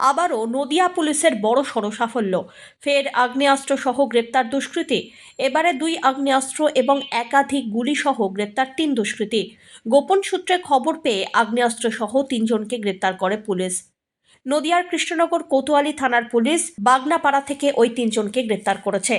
আবারও নদিয়া পুলিশের বড়সড় সাফল্য, ফের আগ্নেয়াস্ত্র সহ গ্রেপ্তার দুষ্কৃতী। এবারে 2 আগ্নেয়াস্ত্র এবং একাধিক গুলি সহ গ্রেপ্তার 3 দুষ্কৃতী। গোপন সূত্রে খবর পেয়ে আগ্নেয়াস্ত্র সহ 3 জনকে গ্রেপ্তার করে পুলিশ। নদিয়ার কৃষ্ণনগর কোতোয়ালি থানার পুলিশ বাগনাপাড়া থেকে ওই 3 জনকে গ্রেপ্তার করেছে।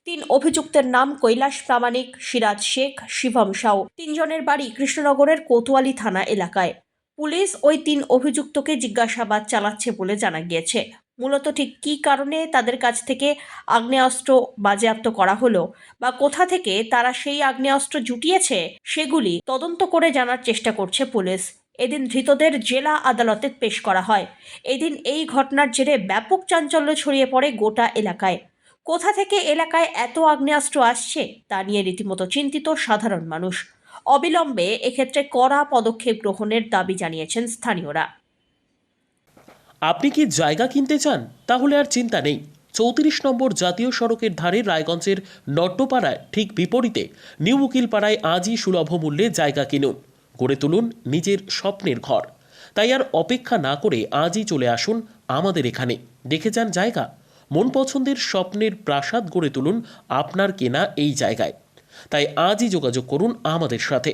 3 অভিযুক্তের নাম কৈলাস প্রামাণিক, সিরাজ শেখ, শিবম সাউ। 3 জনের বাড়ি কৃষ্ণনগরের কোতোয়ালি থানা এলাকায়। পুলিশ ওই 3 অভিযুক্তকে জিজ্ঞাসাবাদ চালাচ্ছে বলে জানা গিয়েছে। মূলত ঠিক কী কারণে তাদের কাছ থেকে আগ্নেয়াস্ত্র বাজেয়াপ্ত করা হলো বা কোথা থেকে তারা সেই আগ্নেয়াস্ত্র জুটিয়েছে, সেগুলি তদন্ত করে জানার চেষ্টা করছে পুলিশ। এদিন ধৃতদের জেলা আদালতে পেশ করা হয়। এদিন এই ঘটনার জেরে ব্যাপক চাঞ্চল্য ছড়িয়ে পড়ে গোটা এলাকায়। কোথা থেকে এলাকায় এত আগ্নেয়াস্ত্র আসছে তা নিয়ে রীতিমতো চিন্তিত সাধারণ মানুষ। অবিলম্বে এক্ষেত্রে কড়া পদক্ষেপ গ্রহণের দাবি জানিয়েছেন স্থানীয়রা। আপনি কি জায়গা কিনতে চান? তাহলে আর চিন্তা নেই। 34 নম্বর জাতীয় সড়কের ধারে রায়গঞ্জের নট্টপাড়ায় ঠিক বিপরীতে নিউ উকিলপাড়ায় আজই সুলভ মূল্যে জায়গা কিনুন, গড়ে তুলুন নিজের স্বপ্নের ঘর। তাই আর অপেক্ষা না করে আজই চলে আসুন আমাদের এখানে, দেখে যান জায়গা। মন পছন্দের স্বপ্নের প্রাসাদ গড়ে তুলুন আপনার কেনা এই জায়গায়। তাই আজই যোগাযোগ করুন আমাদের সাথে।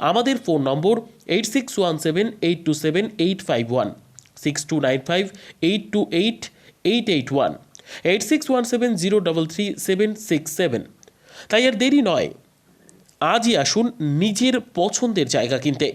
আমাদের ফোন নম্বর 8617827851, 6295828881, 8617033767। তাই আর দেরি নয়, আজই আসুন নিজের পছন্দের জায়গা কিনতে।